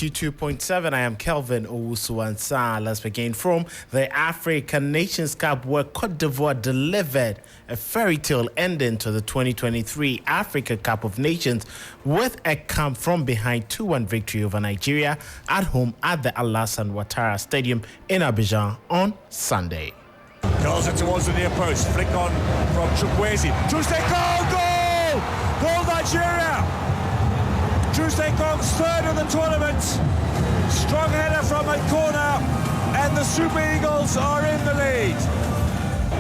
92.7. I am Kelvin, Owusu, Ansah. Let's begin from the African Nations Cup, where Cote d'Ivoire delivered a fairy tale ending to the 2023 Africa Cup of Nations with a come from behind 2-1 victory over Nigeria at home at the Alassane Ouattara Stadium in Abidjan on Sunday. Curls it towards the near post. Flick on from Chukwueze. Tuesday goal! Goal Nigeria! Tuesday Kong's third of the tournament. Strong header from a corner, and the Super Eagles are in the lead.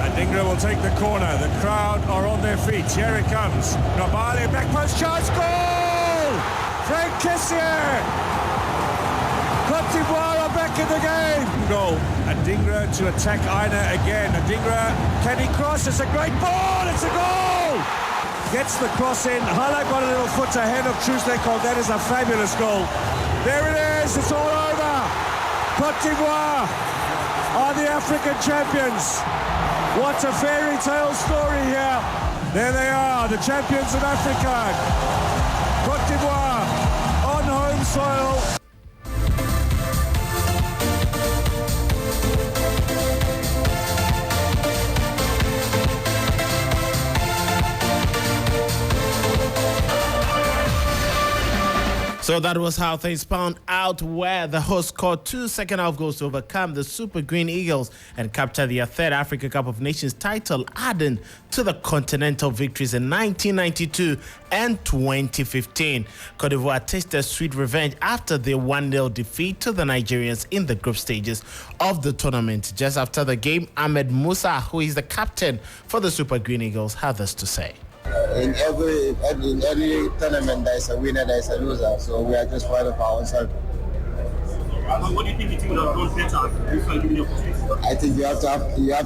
Adingra will take the corner. The crowd are on their feet. Here it comes. Nabali, back post chance, goal! Frank Kessier! Cote d'Ivoire are back in the game. Goal. Adingra to attack Aina again. Adingra, can he cross? It's a great ball. It's a goal. Gets the cross in. Hala got a little foot ahead of Tuesday Kong. That is a fabulous goal. There it is. It's all over. Cote d'Ivoire are the African champions. What a fairy tale story here. There they are, the champions of Africa. Cote d'Ivoire on home soil. So that was how things panned out, where the host scored 2 second-half goals to overcome the Super Green Eagles and capture their third Africa Cup of Nations title, adding to the continental victories in 1992 and 2015. Cote d'Ivoire tasted sweet revenge after their 1-0 defeat to the Nigerians in the group stages of the tournament. Just after the game, Ahmed Musa, who is the captain for the Super Green Eagles, had this to say. In every tournament, there is a winner, there is a loser. So we are just proud of ourselves. What do you think the team would have done better if you had given the opportunity? I think you have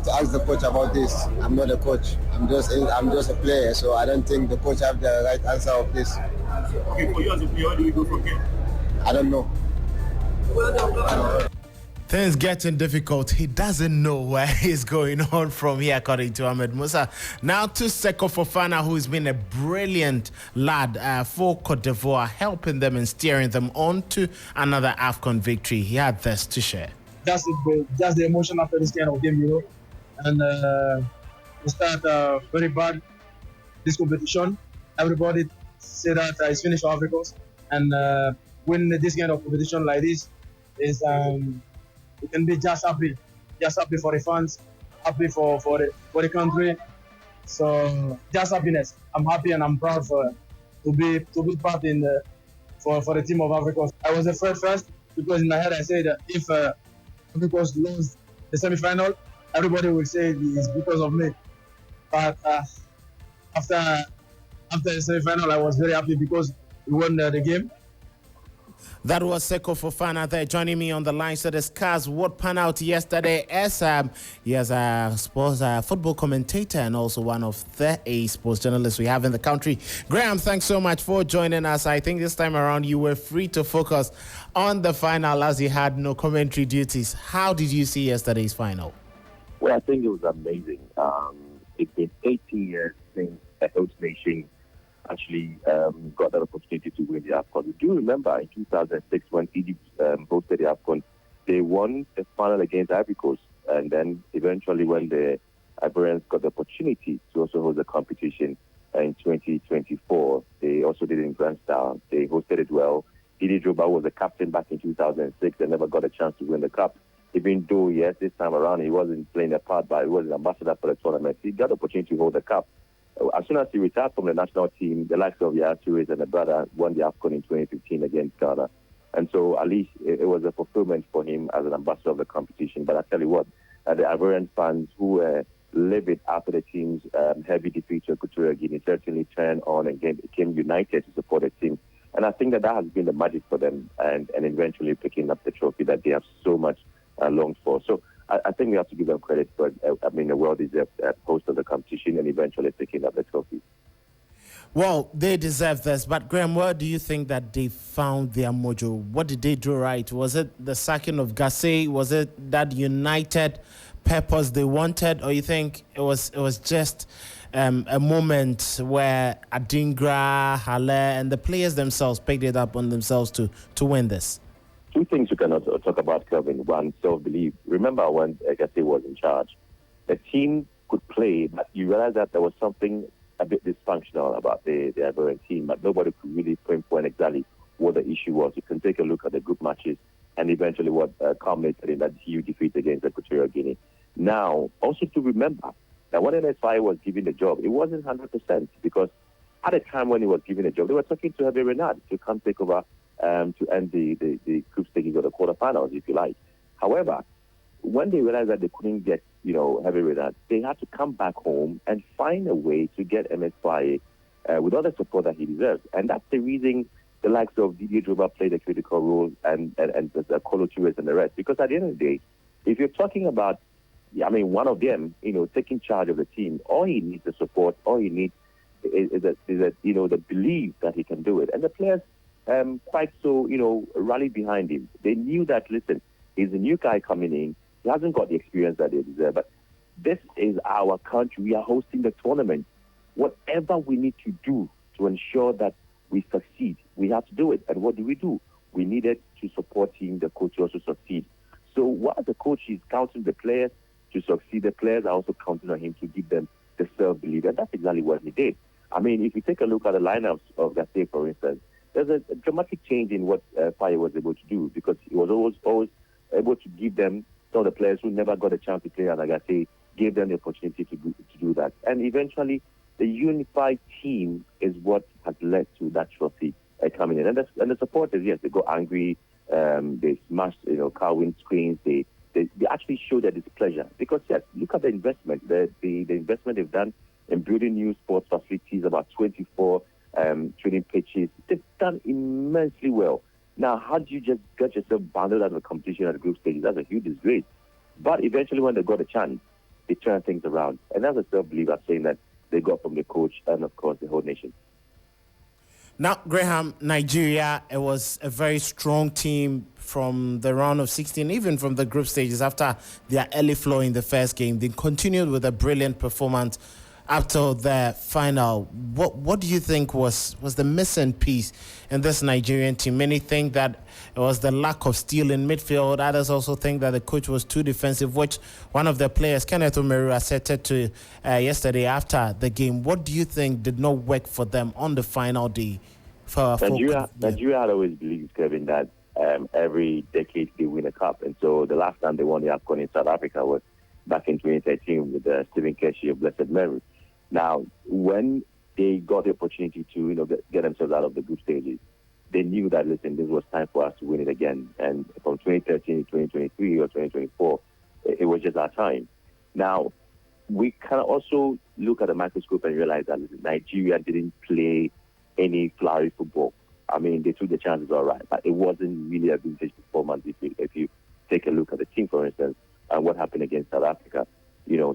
to ask the coach about this. I'm not a coach. I'm just a player. So I don't think the coach have the right answer of this. Okay, for you as a player, where do we go from here? I don't know. Things getting difficult. He doesn't know where he's going on from here, according to Ahmed Musa. Now to Seko Fofana, who's been a brilliant lad for Cote d'Ivoire, helping them and steering them on to another AFCON victory. He had this to share. That's the emotion after this kind of game, you know. And we start very bad this competition. Everybody say that it's finished for Africans. And when this kind of competition like this is... we can be just happy for the fans, happy for the country. So just happiness. I'm happy and I'm proud to be part for the team of Africa. I was afraid first because in my head I said that if Africa lose the semi-final, everybody will say it's because of me. But after the semi-final, I was very happy because we won the game. That was Seko Fofana there joining me on the line to discuss what panned out yesterday as he is a sports football commentator and also one of the sports journalists we have in the country. Graham, thanks so much for joining us. I think this time around you were free to focus on the final as you had no commentary duties. How did you see yesterday's final? Well, I think it was amazing. It's been 80 years since a host nation actually got that opportunity to win the AFCON. We do remember in 2006 when Egypt hosted the AFCON, they won the final against Ivory Coast. And then eventually when the Ivorians got the opportunity to also host the competition in 2024, they also did it in grand style. They hosted it well. Didier Drogba was the captain back in 2006 and never got a chance to win the cup. Even though, yes, this time around he wasn't playing a part, but he was an ambassador for the tournament. He got the opportunity to hold the cup. As soon as he retired from the national team, the likes of Yaya Touré and the brother won the AFCON in 2015 against Ghana. And so at least it was a fulfillment for him as an ambassador of the competition. But I tell you what, the Ivorian fans who were livid after the team's heavy defeat to Equatorial Guinea certainly turned on and became united to support the team. And I think that has been the magic for them and eventually picking up the trophy that they have so much longed for. So I think we have to give them credit for, a well-deserved host of the competition and eventually picking up the trophy. Well, they deserve this. But, Graham, where do you think that they found their mojo? What did they do right? Was it the sacking of Gasset? Was it that united purpose they wanted? Or you think it was just a moment where Adingra, Halle, and the players themselves picked it up on themselves to win this? two things you cannot talk about, Kelvin. One, self-belief. Remember when Egate was in charge, the team could play, but you realize that there was something a bit dysfunctional about the Ivorian team, but nobody could really pinpoint exactly what the issue was. You can take a look at the group matches and eventually what culminated in that huge defeat against Equatorial Guinea. Now, also to remember that when NSI was given the job, it wasn't 100% because at the time when he was given the job, they were talking to Hervé Renard to come take over to end the group stages or the quarterfinals, if you like. However, when they realized that they couldn't get, Hervé Renard, they had to come back home and find a way to get MSY with all the support that he deserves. And that's the reason the likes of Didier Drogba played a critical role and the Kolo Touré and the rest. Because at the end of the day, if you're talking about, one of them, taking charge of the team, all he needs the support, all he needs is the belief that he can do it. And the players quite so, rallied behind him. They knew that, listen, he's a new guy coming in. He hasn't got the experience that they deserve. But this is our country. We are hosting the tournament. Whatever we need to do to ensure that we succeed, we have to do it. And what do? We needed to support him, the coach, also succeed. So while the coach is counting the players to succeed, the players are also counting on him to give them the self-belief. And that's exactly what he did. If you take a look at the lineups of Gate, for instance, there's a dramatic change in what Fire was able to do because he was always able to give them some of the players who never got a chance to play at Agate, gave them the opportunity to do that. And eventually, the unified team is what has led to that trophy coming in. And the supporters, yes, they got angry. They smashed, car windscreens. They actually showed their displeasure because, yes, look at the investment. The investment they've done in building new sports facilities, about 24 training pitches. They've done immensely well. Now, how do you just get yourself bounded out of the competition at the group stage? That's a huge disgrace. But eventually, when they got a chance, they turned things around. And that's a self-belief I'm saying that they got from the coach and, of course, the whole nation. Now, Graham, Nigeria, it was a very strong team from the round of 16, even from the group stages after their early flow in the first game. They continued with a brilliant performance up till the final. What do you think was the missing piece in this Nigerian team? Many think that it was the lack of steel in midfield. Others also think that the coach was too defensive, which one of the players, Kenneth Omeru, asserted to yesterday after the game. What do you think did not work for them on the final day? Nigeria had always believed, Kevin, that every decade they win a cup. And so the last time they won the AFCON in South Africa was back in 2013 with Stephen Keshi of blessed memory. Now, when they got the opportunity to, get themselves out of the group stages, they knew that, listen, this was time for us to win it again. And from 2013 to 2023 or 2024, it was just our time. Now, we can also look at the microscope and realize that Nigeria didn't play any flowery football. They took the chances all right, but it wasn't really a vintage performance if you take a look at the team, for instance, and what happened against South Africa.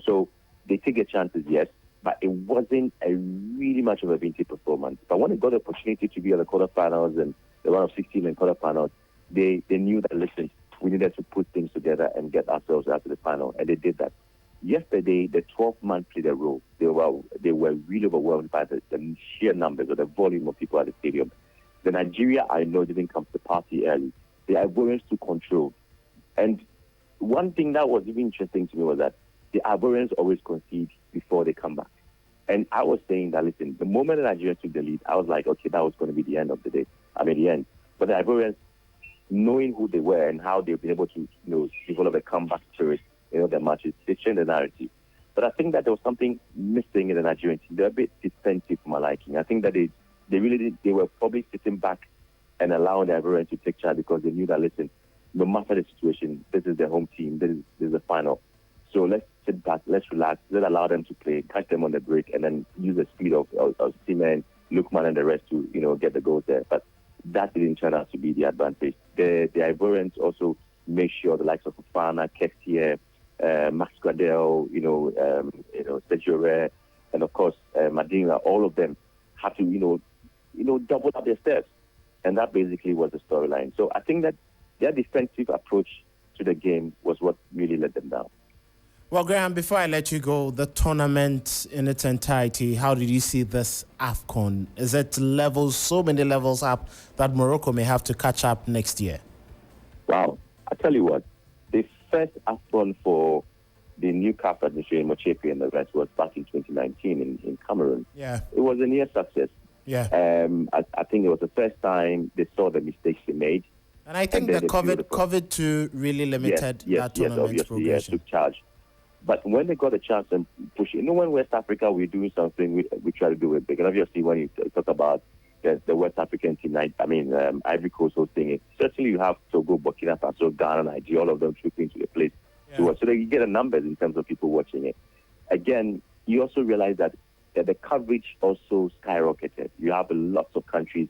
So they take the chances, yes, but it wasn't a really much of a vintage performance. But when they got the opportunity to be on the quarterfinals and the round of 16 and quarterfinals, they knew that, listen, we needed to put things together and get ourselves out to the final, and they did that. Yesterday, the 12-man played a role. They were really overwhelmed by the sheer numbers or the volume of people at the stadium. The Nigeria, I know, didn't come to the party early. The Ivorians took control. And one thing that was even interesting to me was that the Ivorians always concede before they come back. And I was saying that, listen, the moment the Nigerians took the lead, I was like, okay, that was going to be the end of the day. The end. But the Ivorians, knowing who they were and how they've been able to, develop a comeback spirit, their matches, they changed the narrative. But I think that there was something missing in the Nigerian team. They're a bit defensive for my liking. I think that they were probably sitting back and allowing the Ivorians to take charge because they knew that, listen, no matter the situation, this is their home team, this is the final. So let's sit back, let's relax, let's allow them to play, catch them on the break, and then use the speed of Seaman, Lukman, and the rest to, get the goals there. But that didn't turn out to be the advantage. The Ivorians also make sure the likes of Fofana, Kessier, Max Gradel, Sergio Rere, and of course Madina, all of them had to, double up their steps. And that basically was the storyline. So I think that their defensive approach to the game was what really let them down. Well, Graham, before I let you go, the tournament in its entirety, how did you see this AFCON? Is it so many levels up that Morocco may have to catch up next year? I tell you what, the first AFCON for the new CAF administration, Mochepi and the rest, was back in 2019 in Cameroon. Yeah. It was a near success. Yeah. I think it was the first time they saw the mistakes they made. And I think the COVID too really limited that tournament's progression. Took charge. But when they got a chance and push, when West Africa we're doing something, we try to do it big. And obviously, when you talk about the West African team, Ivory Coast hosting it, certainly you have Togo, Burkina Faso, Ghana, Nigeria, all of them trooping to the place. Yeah. So that you get a numbers in terms of people watching it. Again, you also realize that the coverage also skyrocketed. You have lots of countries,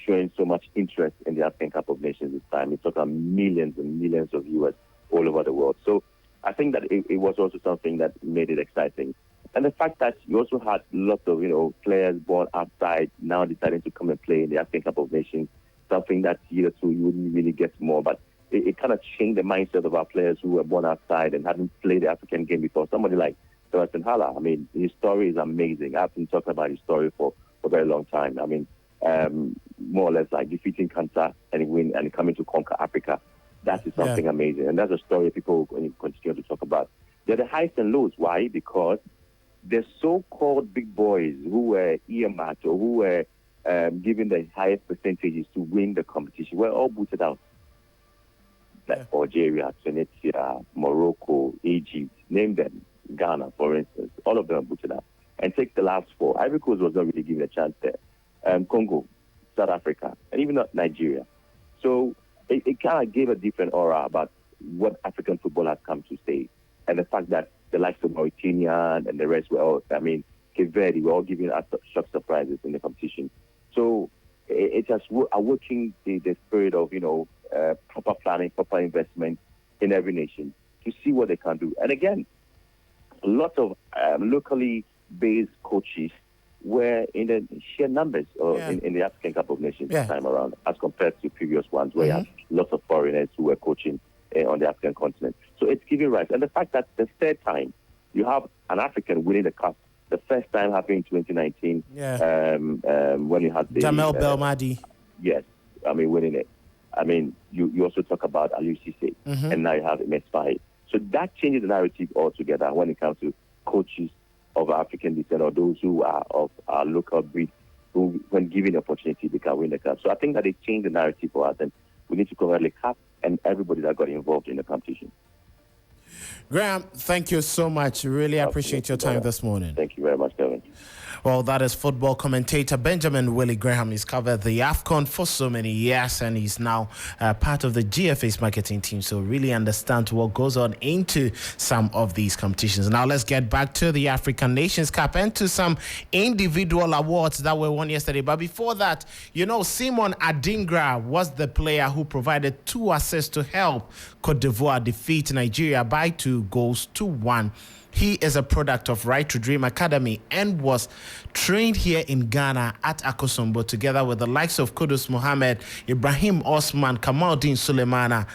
showing so much interest in the African Cup of Nations this time. It's talking millions and millions of viewers all over the world. So I think that it was also something that made it exciting. And the fact that you also had lots of, players born outside now deciding to come and play in the African Cup of Nations, something that year or two you wouldn't really get more. But it kind of changed the mindset of our players who were born outside and hadn't played the African game before. Somebody like Sebastian Haller, his story is amazing. I've been talking about his story for a very long time. More or less like defeating cancer and win and coming to conquer Africa. That is something amazing. And that's a story people continue to talk about. They're the highs and lows. Why? Because the so-called big boys who were earmarked or who were given the highest percentages to win the competition were all booted out. Like Algeria, Tunisia, Morocco, Egypt, name them. Ghana, for instance. All of them are booted out. And take the last four. Ivory Coast was not really given a chance there. Congo, South Africa, and even not Nigeria. So it kind of gave a different aura about what African football has come to stay. And the fact that the likes of Mauritania and the rest were all, Cape Verde, were all giving us shock surprises in the competition. So it has awakened the spirit of, proper planning, proper investment in every nation to see what they can do. And again, a lot of locally based coaches were in the sheer numbers in the African Cup of Nations this time around, as compared to previous ones where you had lots of foreigners who were coaching on the African continent. So it's giving rise. And the fact that the third time you have an African winning the Cup, the first time happened in 2019 when you had the Jamel Belmadi. Yes, winning it. You also talk about Aliou Cissé, and now you have Mesfaye. So that changes the narrative altogether when it comes to coaches of African descent or those who are of our local breed, who, when given the opportunity, they can win the cup. So I think that it changed the narrative for us, and we need to congratulate CAF and everybody that got involved in the competition. Graham, thank you so much. Really appreciate your time this morning. Thank you very much, Kelvin. Well, that is football commentator Benjamin Willie Graham. He's covered the AFCON for so many years, and he's now part of the GFA's marketing team, so really understands what goes on into some of these competitions. Now, let's get back to the African Nations Cup and to some individual awards that were won yesterday. But before that, Simon Adingra was the player who provided 2 assists to help Cote d'Ivoire defeat Nigeria by 2-1. He is a product of Right to Dream Academy and was trained here in Ghana at Akosombo together with the likes of Kudus Mohammed, Ibrahim Osman, Kamaldeen Suleimana.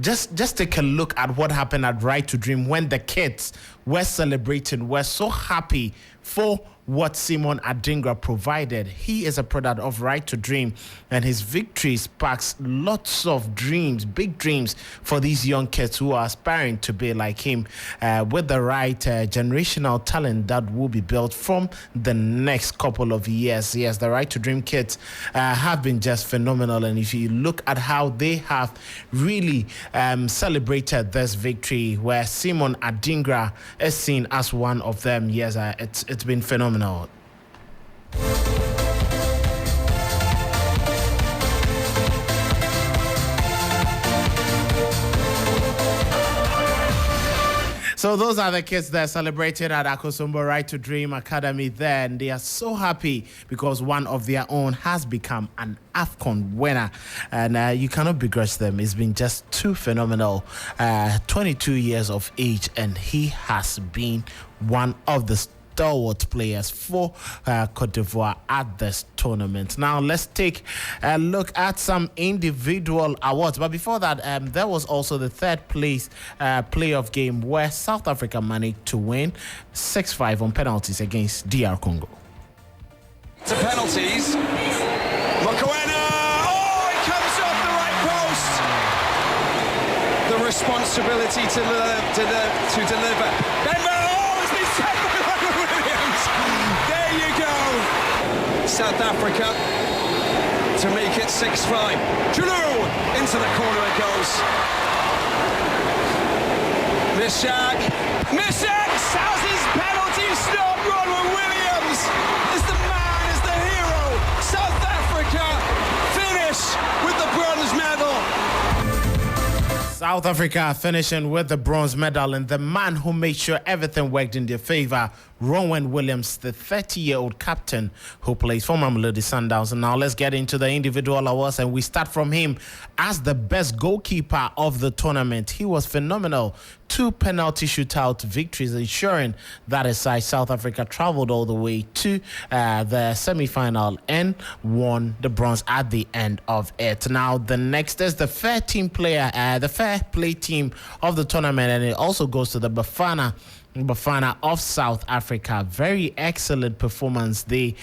Just take a look at what happened at Right to Dream when the kids were celebrating, were so happy for what Simon Adingra provided. He is a product of Right to Dream, and his victory sparks lots of dreams, big dreams for these young kids who are aspiring to be like him, with the right generational talent that will be built from the next couple of years. Yes, the Right to Dream kids have been just phenomenal, and if you look at how they have really celebrated this victory, where Simon Adingra is seen as one of them, yes, it's been phenomenal. So those are the kids that celebrated at Akosombo Right to Dream Academy there, and they are so happy because one of their own has become an AFCON winner, and you cannot begrudge them. It's been just too phenomenal. 22 years of age, and he has been one of the stalwart players for Cote d'Ivoire at this tournament. Now let's take a look at some individual awards, but before that, there was also the third place playoff game where South Africa managed to win 6-5 on penalties against DR Congo. To penalties, Mokoena, it comes off the right post. responsibility to deliver. Benbow, it's been set by Williams. There you go. South Africa to make it 6-5. Julu into the corner it goes. Mishak has his penalty stop. Ronald Williams is the man, is the hero. South Africa finish with the bronze medal. South Africa finishing with the bronze medal, and the man who made sure everything worked in their favor, Ronwen Williams, the 30-year-old captain who plays for Mamelodi Sundowns. And now let's get into the individual awards, and we start from him as the best goalkeeper of the tournament. He was phenomenal. 2 penalty shootout victories, ensuring that his side, South Africa, traveled all the way to the semi-final and won the bronze at the end of it. Now, the next is the fair team player, the fair play team of the tournament, and it also goes to the Bafana of South Africa. Very excellent performance they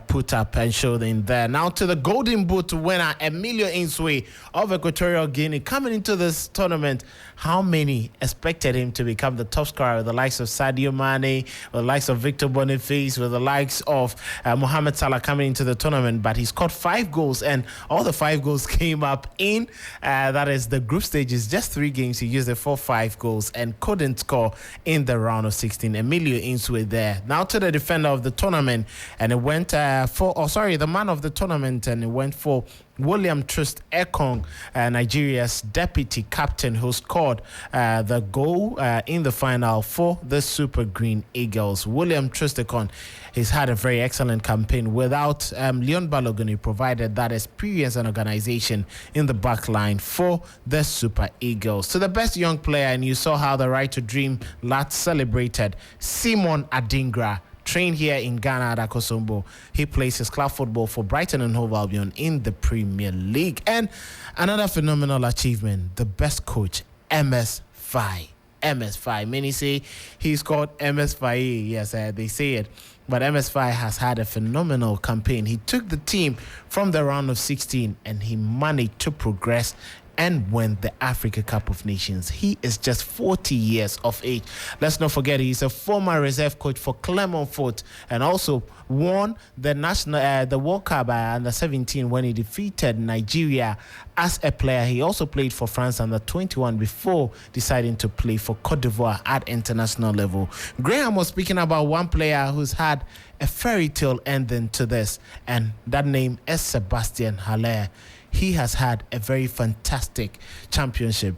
put up and showed in there. Now to the Golden Boot winner, Emilio Insue of Equatorial Guinea, coming into this tournament. How many expected him to become the top scorer with the likes of Sadio Mane, with the likes of Victor Boniface, with the likes of Mohamed Salah coming into the tournament? But he scored 5 goals, and all the 5 goals came up in that is the group stages. Just 3 games he used the 4-5 goals and couldn't score in the round of 16. Emilio Insue there. Now to the defender of the tournament, and it went the man of the tournament, and it went for William Trust Ekong, Nigeria's deputy captain, who scored the goal in the final for the Super Green Eagles. William Trust Ekong has had a very excellent campaign without Leon Balogun. He provided that experience and organization in the back line for the Super Eagles. So the best young player, and you saw how the Right to Dream lads celebrated, Simon Adingra, trained here in Ghana at Akosombo. He plays his club football for Brighton and Hove Albion in the Premier League. And another phenomenal achievement, the best coach, MS Faye. MS Faye. Many say he's called MS Faye. Yes, they say it. But MS Faye has had a phenomenal campaign. He took the team from the round of 16 and he managed to progress and win the Africa Cup of Nations. He is just 40 years of age. Let's not forget he's a former reserve coach for Clermont-Foot and also won the World Cup under 17 when he defeated Nigeria as a player. He also played for France under 21 before deciding to play for Cote d'Ivoire at international level. Graham was speaking about one player who's had a fairy tale ending to this, and that name is Sebastian Haller. He has had a very fantastic championship.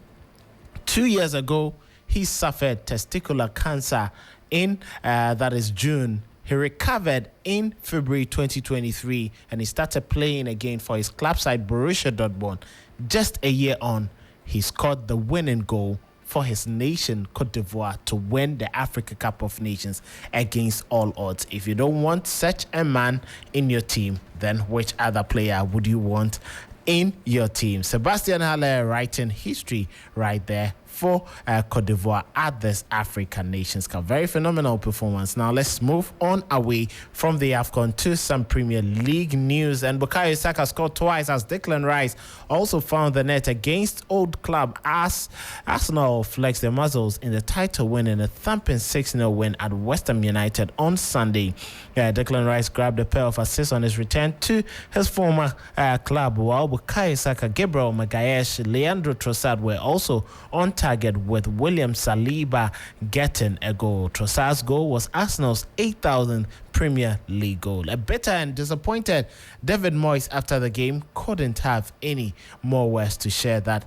2 years ago, he suffered testicular cancer in that is June. He recovered in February 2023, and he started playing again for his club side Borussia Dortmund. Just a year on, he scored the winning goal for his nation, Cote d'Ivoire, to win the Africa Cup of Nations against all odds. If you don't want such a man in your team, then which other player would you want in your team? Sebastian Haller writing history right there for Cote d'Ivoire at this African Nations Cup. Very phenomenal performance. Now let's move on away from the AFCON to some Premier League news. And Bukayo Saka scored twice as Declan Rice also found the net against old club as Arsenal flexed their muscles in the title win in a thumping 6-0 win at West Ham United on Sunday. Declan Rice grabbed a pair of assists on his return to his former club, while Bukayo Saka, Gabriel Magalhaes, Leandro Trossard were also on target, with William Saliba getting a goal. Trossard's goal was Arsenal's 8,000th Premier League goal. A bitter and disappointed David Moyes after the game couldn't have any more words to share that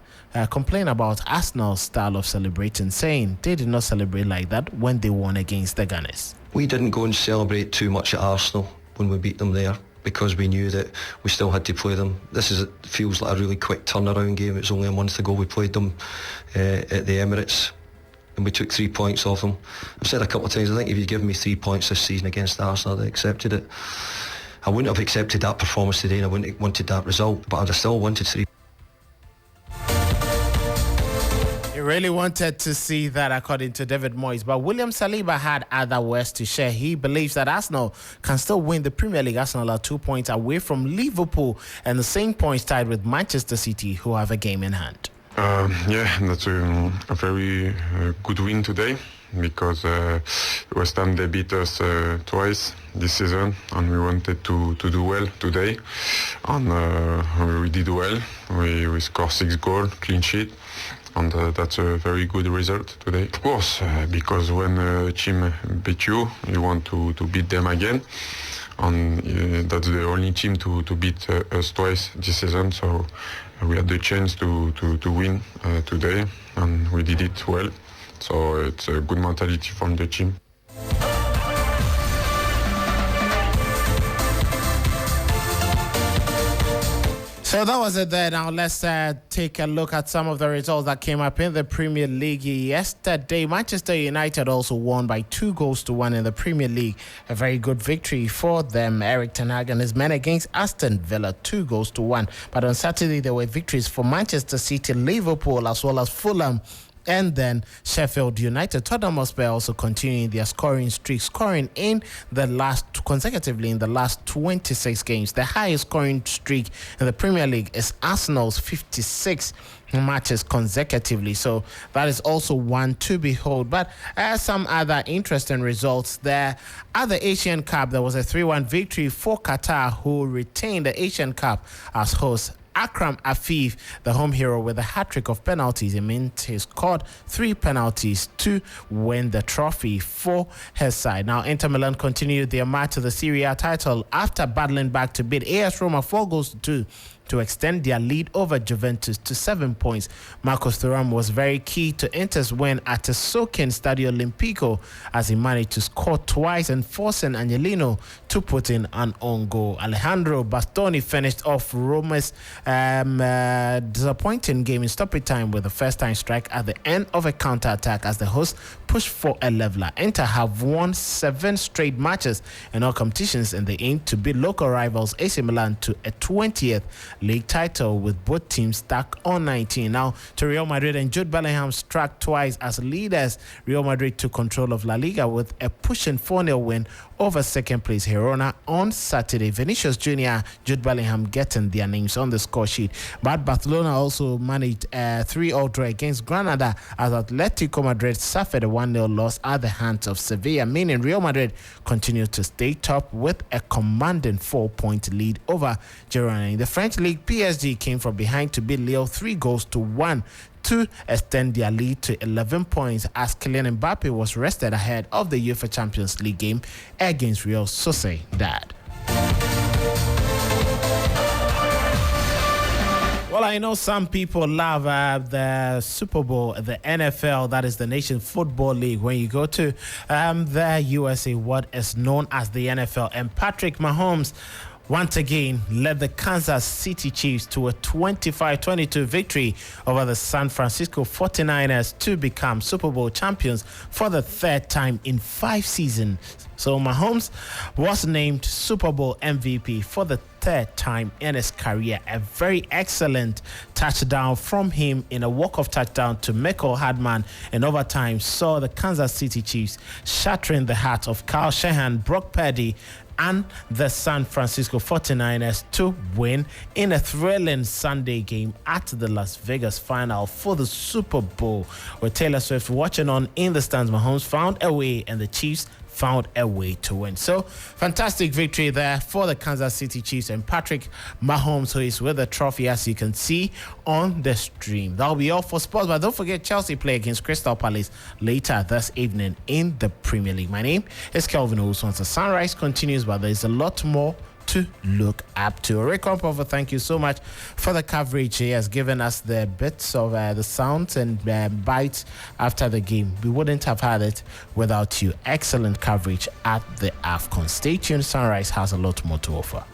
complain about Arsenal's style of celebrating, saying they did not celebrate like that when they won against the Gunners. We didn't go and celebrate too much at Arsenal when we beat them there, because we knew that we still had to play them. Feels like a really quick turnaround game. It's only a month ago we played them at the Emirates and we took 3 points off them. I've said a couple of times, I think if you give me 3 points this season against Arsenal, I'd have accepted it. I wouldn't have accepted that performance today, and I wouldn't have wanted that result, but I'd have still wanted 3. Really wanted to see that, according to David Moyes, but William Saliba had other words to share. He believes that Arsenal can still win the Premier League. Arsenal are 2 points away from Liverpool and the same points tied with Manchester City, who have a game in hand. Yeah, that's a very good win today because West Ham they beat us twice this season, and we wanted to do well today, and we did well. We scored 6 goals, clean sheet, and that's a very good result today. Of course, because when a team beat you, you want to beat them again. And that's the only team to beat us twice this season, so we had the chance to win today, and we did it well. So it's a good mentality from the team. So that was it there. Now let's take a look at some of the results that came up in the Premier League yesterday. Manchester United also won by 2-1 in the Premier League. A very good victory for them. Eric Ten Hag and his men against Aston Villa, 2-1. But on Saturday there were victories for Manchester City, Liverpool, as well as Fulham. And then Sheffield United. Tottenham Hotspur also continuing their scoring streak, scoring consecutively in the last 26 games. The highest scoring streak in the Premier League is Arsenal's 56 matches consecutively. So that is also one to behold. But some other interesting results there. At the Asian Cup, there was a 3-1 victory for Qatar, who retained the Asian Cup as hosts. Akram Afif, the home hero, with a hat-trick of penalties. It meant he scored 3 penalties to win the trophy for his side. Now, Inter Milan continued their march to the Serie A title after battling back to beat AS Roma 4-2 to extend their lead over Juventus to 7 points. Marcos Thuram was very key to Inter's win at the soaking Stadio Olimpico as he managed to score twice and forcing Angelino to put in an own goal. Alejandro Bastoni finished off Roma's disappointing game in stoppage time with a first-time strike at the end of a counter-attack as the hosts pushed for a leveler. Inter have won 7 straight matches in all competitions, and they aim to beat local rivals AC Milan to a 20th league title, with both teams stuck on 19. Now to Real Madrid, and Jude Bellingham struck twice as leaders. Real Madrid took control of La Liga with a pushing 4-0 win over second place Girona on Saturday. Vinicius Jr., Jude Bellingham getting their names on the score sheet. But Barcelona also managed a 3-0 draw against Granada as Atletico Madrid suffered a 1-0 loss at the hands of Sevilla, meaning Real Madrid continued to stay top with a commanding 4-point lead over Girona. In the French league, PSG came from behind to beat Lille 3-1 to extend their lead to 11 points as Kylian Mbappe was rested ahead of the UEFA Champions League game against Real Sociedad. Well, I know some people love the Super Bowl, the NFL, that is the Nations Football League. When you go to the USA, what is known as the NFL, and Patrick Mahomes once again led the Kansas City Chiefs to a 25-22 victory over the San Francisco 49ers to become Super Bowl champions for the 3rd time in 5 seasons. So Mahomes was named Super Bowl MVP for the 3rd time in his career. A very excellent touchdown from him in a walk-off touchdown to Michael Hardman in overtime saw the Kansas City Chiefs shattering the hearts of Kyle Shanahan, Brock Purdy, and the San Francisco 49ers to win in a thrilling Sunday game at the Las Vegas final for the Super Bowl. With Taylor Swift watching on in the stands, Mahomes found a way and the Chiefs found a way to win. So, fantastic victory there for the Kansas City Chiefs and Patrick Mahomes, who is with the trophy, as you can see on the stream. That'll be all for sports, but don't forget Chelsea play against Crystal Palace later this evening in the Premier League. My name is Kelvin Owusu. The sunrise continues, but there's a lot more to look up to. Rick Compover, thank you so much for the coverage. He has given us the bits of the sounds and bites after the game. We wouldn't have had it without you. Excellent coverage at the AFCON. Stay tuned. Sunrise has a lot more to offer.